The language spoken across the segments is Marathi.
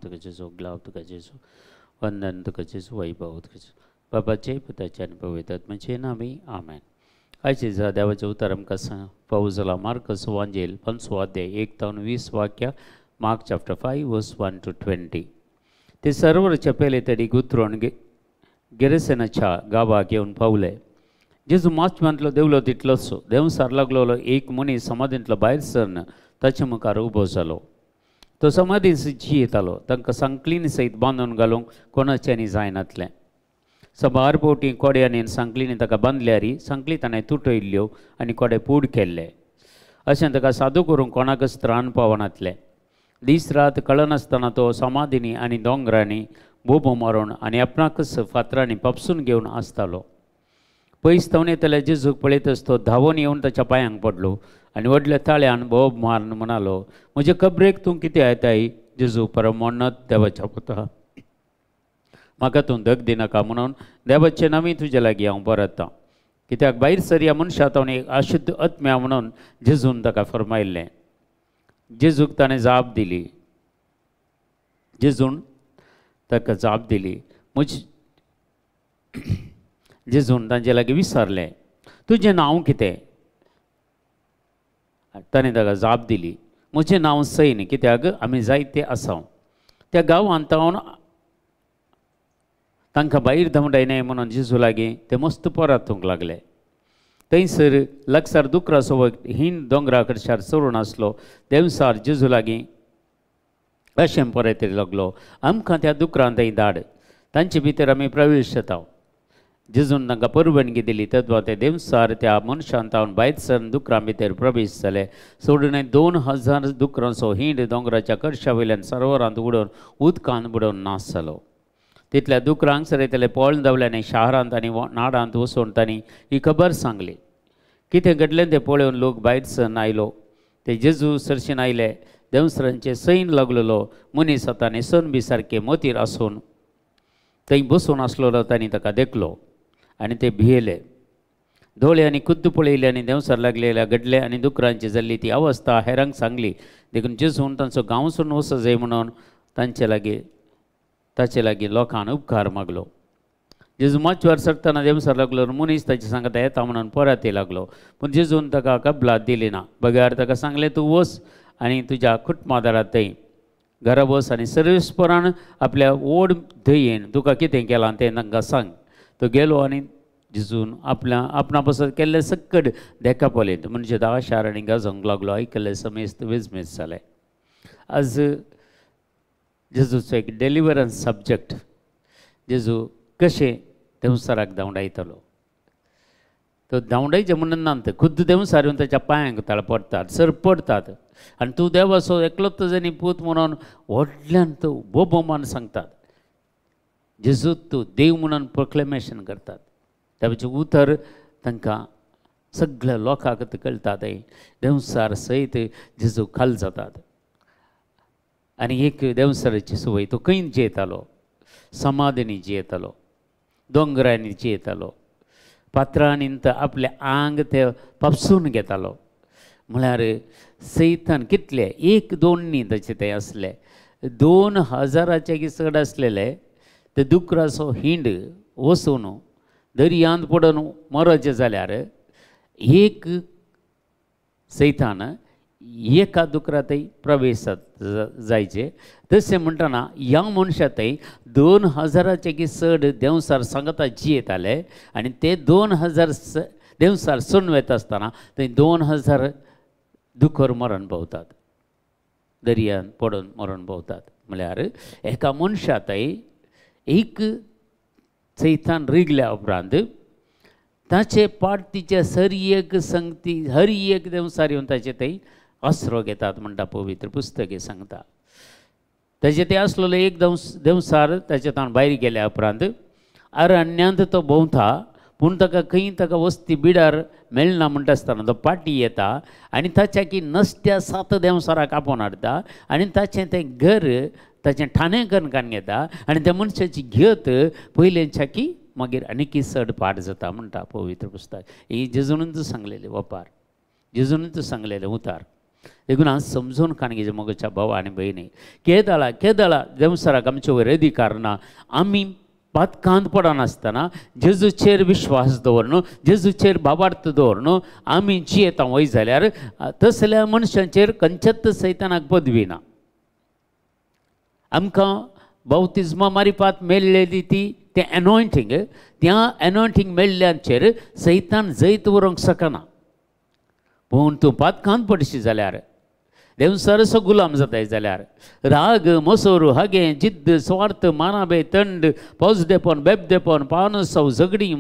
तुका जेजू ग्लाव तुका जेजू वंदन तुका जेजू वैभव तुका जेजू बाबाचे पुताचे आनी पवित्र आत्म्याचे नामी आमेन. आयचे दिसा देवाचें उतर आमकां पावूं जाला मार्क सुवांजेल 5 अध्याय 1 ते 20 वाक्यां. मार्क चॅप्टर 5 वर्स 1 to 20. ते सर्वरच्या पयले तडीक उतरून गिरेसेनाच्या गांवाक येवन पावले. जेजू माचम्यांतलो देवलो तितलोसो देंवसार लागलोलो एक मनीस समाधींतलो भायर सरन ताचे मुखार उबो जालो. तो समाधी जियेतालो. तांकां सांकलीनी सयत बांदून घालूंक कोणाच्यांनी जायनातलें. सबार पोवटी कोड्यांनी सांकलीनी ताका बांदल्यारी सांकली ताणें तुटयल्ल्यो आनी कोडे पूड केल्ले. अशें ताका सादू करूंक कोणाकच त्राण पावनातलें. दीस रात कळनासतना तो समाधींनी आनी दोंगरांनी बोबो मारून आनी आपणाकच फातरांनी पापसून घेवन आसतालो. पयस धांवन येताले जेजूक पळयतच तो धांवून येवन ताच्या पांयांक पडलो आनी व्हडल्या ताळ्यान बोब मारून म्हणालो, म्हजे कबरेक तूं कितें येताय? जेजू परमोन्नत देवाच्या पुता, म्हाका तूं दग दिनाका म्हणून देवाचे नामी तुजे लागीं हांव परतां. कित्याक भायर सर ह्या मनशाक हांव एक अशुद्ध आत्म्या म्हणून जेजून ताका फरमायल्लें. जेजूक ताणें जाप दिली. जेजून ताका जाप दिली. जेजून तांचे लागीं विचारलें, तुजें नांव कितें? ताणें ताका जाप दिली, म्हजें नांव सैन, कित्याक आमी जायते आसा. त्या गांवांत हांव तांकां भायर धांवडायनाय म्हणून जेजू लागीं ते मस्त परतूंक लागले. थंयसर लागसार दुकराचो हिंड दोंगरा कडच्यान चडून आसलो. देंवसार जेजू लागीं अशें परतरी लागलो, आमकां त्या दुकरांत थंय धाड, तांचे भितर आमी प्रवेश जाता. जेजून तांकां परवानगी दिली. तद्वा ते देंवसार त्या मनशान तावन भायर सरून दुकरां भितर प्रवेश जाले. सोडून 2000 दुकरांचो हिंड दोंगराच्या कडशा वयल्यान सरोवरांत उडोवन उदकांत बुडोवन नाश जालो. तितल्या दुकरांक सयतले पळोवन धांवल्यानी शारांत आनी नाडांत वचून तांणी ही खबर सांगली. कितें घडलें तें पळोवन लोक भायर सरून आयलो. ते जेजू सरशीन आयले. देंवसरांचे सैन लागलेलो मनीस आतां न्हेसून बी सारके मोतीर आसून थंय बसून आसलेलो तांणी ताका देखलो आनी ते भियेले. धोळे आनी खुद्द पळयले आनी देंवसार लागलेल्या घडले आनी दुकरांची जाल्ली ती अवस्था हेरांक सांगली. देखून जेजून तांचो गांव सोडून वचूं जाय म्हणून ताचे लागीं लोकांन उपकार मागलो. जेजू माचवार सरतना देंवसार लागलो मनीस ताचे सांगता येता म्हणून परत लागलो. पूण जेजून ताका कबलात दिली ना. बगार ताका सांगलें, तूं वच आनी तुज्या कुटुंबादारांत थंय घरा वच आनी सर्वेस्परान आपल्या ओड धयेन तुका कितें केलां तें तांकां सांग. तो गेलो आनी जेजून आपणा पासत केल्ले सक्कड देका पळयत म्हणजे 10 शारांनी गाजोंक लागलो. आयकल्ले समेस्त वेजमेज जाले. आज जेजूचो एक डेलिव्हरन्स सब्जेक्ट. जेजू कशें देंवसाराक धांवडायतालो. तो धांवडायचे म्हणून ना, खुद्द देंवसार येवन ताच्या पांयांक ताळ पडटात, सर पडटात आनी तूं देवाचो एकलोच जाणी पूत म्हणून व्हडल्यान तो बोबोमान सांगतात. जेजू तूं देव म्हणून प्रोक्लेमेशन करतात. देवाचें उतर तांकां सगळ्या लोकांक कळटात. देंवसार सयत जेजू खाल जातात. आनी एक देंवसाराची संवय तो खंय जियेतालो? समाधींनी जियेतालो, दोंगरांनी जियेतालो, पात्रांनी आपले आंग ते पापसून घेतालो. म्हळ्यार सैतान कितले 1-2 न्ही ताचे ते आसले, 2000चे चड आसलेले. ते दुकराचो हिंड वचून दर्यांत पडून मरचे जाल्यार एक सैतान एका दुकरांतय प्रवेश जायचे. तशें म्हणटना ह्या मनशांतय 2000चे चड देंवसार सांगता जियेताले आनी ते 2000 देंवसार सोडून वता आसतना थंय 2000 दुकर मरण पावतात, दर्यांत पडून मरण पावतात. म्हळ्यार एका मनशांतय एक सैतान रिगल्या उपरांत ताचे पार्टीचे सर संगती हर एक देंवसार येवन ताचे थंय आसरो घेतात म्हणटा पवित्र पुस्तके सांगता. ताचे ते आसलेलो एक देंवसार ताचे ताण भायर गेल्या उपरांत अरण्यांत तो भोंवता. पूण ताका खंय ताका वस्ती बिडार मेळना म्हणटा आसतना तो पाटी येता आनी ताच्या की नसत्या 7 देंवसाराक आपोवन हाडटा आनी ताचें तें घर ताचें ठाणें करून घेता आनी त्या मनशाची घेत पयलेंच्या की मागीर आनीक चड पाड जाता म्हणटा पवित्र पुस्तक. ही जेजूनच सांगलेले वपार, जेजूनच सांगलेले उतार. देखून आज समजून काणगेचे मोगच्या भाव आनी भयणी केदळा देवसराक आमचे वयर अधिकार ना आमी पातकांत पडनासतना जेजूचेर विश्वास दवरन जेजूचेर बाबार्थ दवरन आमी जियेता वय जाल्यार तसल्या मनशांचेर खंयच्याच सैतानाक पदवी ना आमकां बावतिजमा मारिपात मेळ्ळेली ती तें एनॉयंटींग त्या एनॉयंटींग मेळ्ळ्यांचेर सैतान जैत व्हरूंक शकना पूण तूं पातकांत पडशी जाल्यार देवसरसो गुलाम जाताय जाल्यार राग मोसोर हागे जिद्द स्वार्थ मानाबे तंड पोजदेपण बेबदेपण पावनसव झगडी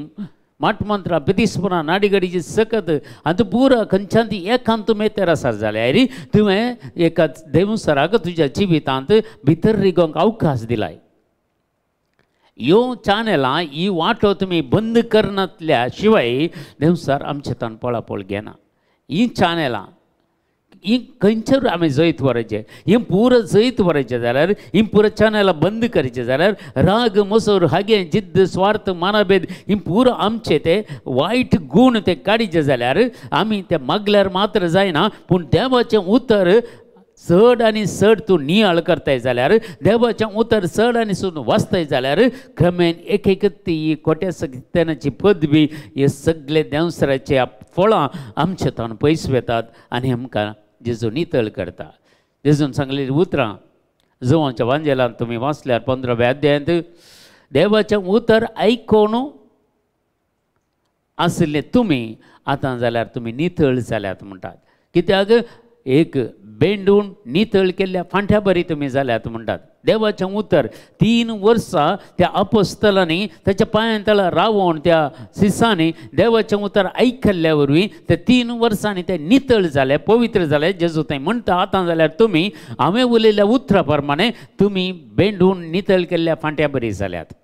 माटमंत्रा पितीसपणा नाडीगडीची सकत आनी तूं पुरा खंयच्यान एकांत मेतेर आसा जाल्यार तुवें एका देवसराक तुज्या जिवितांत भितर रिगोंक अवकाश दिलाय ह्यो चॅनलां ही वाटो तुमी बंद करनातल्या शिवाय देवसर आमचे तान पळापळ घेना ही चॅनलां ही खंयचेर आमी जैत व्हरचें ही पुरो जैत व्हरचें जाल्यार ही पुरो चॅनलां बंद करचें जाल्यार राग मोसोर हागे जिद्द स्वार्थ मानाभेद ही पुरो आमचे ते वायट गूण ते काडीचे जाल्यार आमी ते मागल्यार मात्र जायना पूण देवाचें उतर चड आनी चड तूं नियाळ करताय जाल्यार देवाचें उतर चड आनी चड वाचताय जाल्यार क्रमेन एक एक ती खोट्या सत्यानाची पदवी हे सगळे देवसराचे फळां आमचे तान पयस वेतात आनी आमकां जेजू नितळ करता जेजून सांगलेलीं उतरां जोवांच्या वांजेलांत तुमी वाचल्यार 15व्या अध्यायांत देवाचें उतर आयकोन आसले तुमी आतां जाल्यार तुमी नितळ जाल्यात म्हणटात कित्याक एक बेंडून नितळ केल्ल्या फांट्या बरी तुमी जाल्यात म्हणटात देवाचें उतर 3 वर्सां त्या अपोस्तलांनी त्याच्या पांयां तळा रावून त्या शिसांनी देवाचें उतर आयकल्ल्या वरवीं ते 3 वर्सांनी ते नितळ जाले पवित्र जाले जेजू थंय म्हणटा आतां जाल्यार तुमी हांवें उलयल्ल्या उतरा प्रमाणे तुमी बेंडून नितळ केल्ल्या फांट्या बरी जाल्यात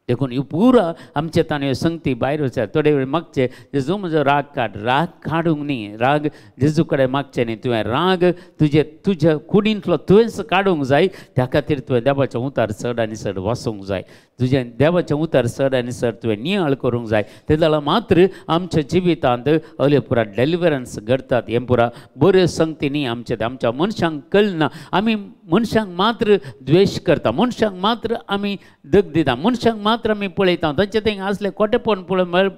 देखून ह्यो पुरो आमचे तान ह्यो संगती भायर वचत थोडे वेळ मागचे जेजू म्हजो राग काडूंक न्ही राग जेजू कडेन मागचें न्ही तुवें राग तुज्या कुडींतलो तुवेंच काडूंक जाय त्या खातीर तुवें देवाचें उतर चड आनी चड वाचूंक जाय तुजें देवाचें उतर चड आनी चड तुवें नियाळ करूंक जाय ते जाल्यार मात्र आमच्या जिवितांत असले पुरा डेलिव्हरन्स घडतात हे पुरा बऱ्यो संगती न्ही आमच्या मनशांक कळना आमी मनशांक मात्र द्वेश करता मनशांक मात्र आमी दग दिता मनशांक मात्र आमी पळयता तांचे थंय असले खोटेपण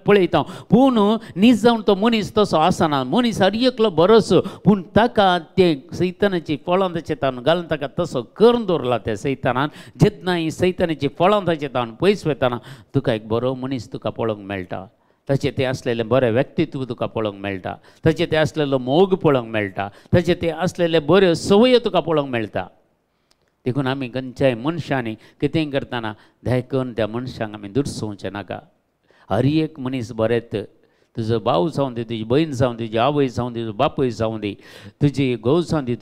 पळयता पूण न्हीज जावन तो मनीस तसो आसना मनीस हर एकलो बरोसो पूण ताका ते सैतानाची फळां ताचे तान घालून ताका तसो करून दवरला त्या सैतानान जेन्ना ही सैतानाची फळां ताचे तान पयस वयताना तुका एक बरो मनीस तुका पळोवंक मेळटा ताचे ते असलेले बरे व्यक्तित्व तुका पळोवंक मेळटा ताचे ते असलेलो मोग पळोवंक मेळटा ताचे ते असलेले बऱ्यो संवयो तुका पळोवंक मेळटा देखून आमी खंयच्याय मनशांनी कितेंय करतना धायकून त्या मनशांक आमी दुरसोवचें नाका हर एक मनीस बरेंत तुजो भाव जावं दी तुजी बहीण जावं तुजी आवय जावं तुजो बापूय जावं दी तुजी घोव जावं दी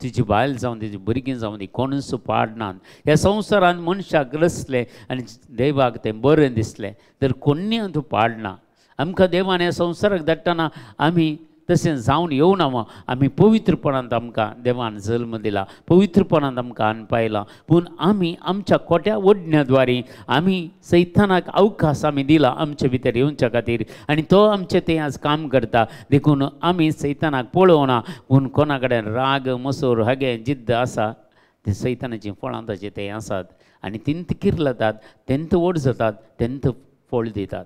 तुजी बायल जावं दी भुरगीं जावं दी कोणूच पाडनात ह्या संवसारांत मनशाक रसलें आनी देवाक तें बरें दिसलें तर कोणी तूं पाडना आमकां देवान ह्या संवसाराक धाडटना आमी तशें जावन येवना आमी पवित्रपणांत आमकां देवान जल्म दिला पवित्रपणांत आमकां आनपायला पूण आमी आमच्या खोट्या ओडण्याद्वारे आमी सैतानाक अवकाश आमी दिला आमचे भितर येवच्या खातीर आनी तो आमचें तें आज काम करता देखून आमी सैतानाक पळोवना पूण कोणा कडेन राग मसोर हागे जिद्द आसा ते सैतानाचीं फळां ताचे ते आसात आनी तिंत किर्लतात तेंत व्हड जातात तेंत फळ दितात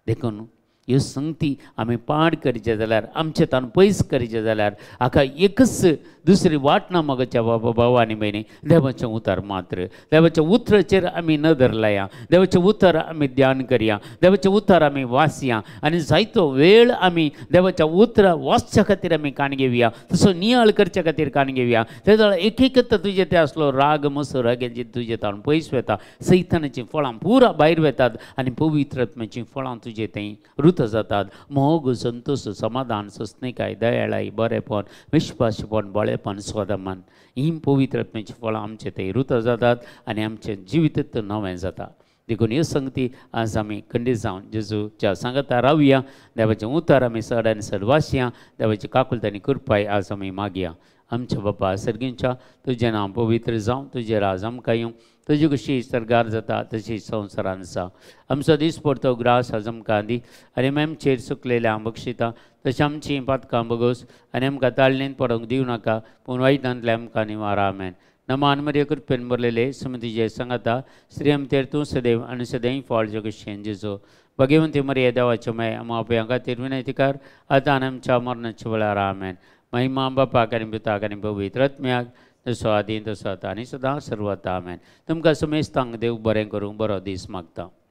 देखून ह्यो संगती आमी पाड करचे जाल्यार आमचे तान पयस करचे जाल्यार हाका एकच दुसरी वाट ना मोगाच्या भाव आनी भयणी देवाचें उतर मात्र देवाच्या उतराचेर आमी नदर लाया देवाचें उतर आमी ध्यान करया देवाचें उतर आमी वाचया आनी जायतो वेळ आमी देवाच्या उतरां वाचच्या खातीर आमी काण घेवया तसो नियाळ करच्या खातीर काण घेवया ते जाल्यार एक एक तुजें तें आसलो राग मसोर हागे जे तुजें तान पयस वेता सैतानाचीं फळां पुरा भायर वेतात आनी पवित्र आत्म्याचीं फळां तुजें थंय रुत जातात मोग संतोष समाधान सस्नेकाय दयाळाई बरेपण विश्वासपण बळेपण स्वदमान ही पवित्र आत्म्याची फळां आमचे थंय रुत जातात आनी आमचें जिवीत नवें जाता देखून ह्यो संगती आज आमी खंडीत जावन जेजूच्या सांगाता रावया देवाचें उतर आमी चड आनी चड वाचया देवाची काकुलताय आनी कृपाय आज आमी मागया आमच्या बापा सर्गींच्या तुझें नांव पवित्र जावं, तुजें राज आमकां येवं, तुजी कशी सरगार जाता तशी संवसारान आसा. आमचो दीस पडतो ग्रास आज आमकां दी, आनी आमचेर सुकलेल्या बक्षिता तशी आमचीं पातकां बगोस, आनी आमकां ताळणेन पडोवंक दिवं नाका, पूण वायटांतल्यान आमकां निवारा. आमेन. नमान मरिये कृपेन भरलेले सुमतीजे सांगाता श्री आमचेर तूं सदैव आनी सदैव फळ जगतशें जेजो. भगवंती मरिये देवाचे माय आम आपल्या खातीर विनंती कर, आतां आनी आमच्या मरणाच्या वेळार. आमेन. महिमा बापाक आनी पुताक आनी पवित्र आत्म्याक जसो आदीं तसो आतां आनी सदां सर्वता. आमेन. तुमकां समेस्तांक देव बरें करूं. बरो दीस मागता.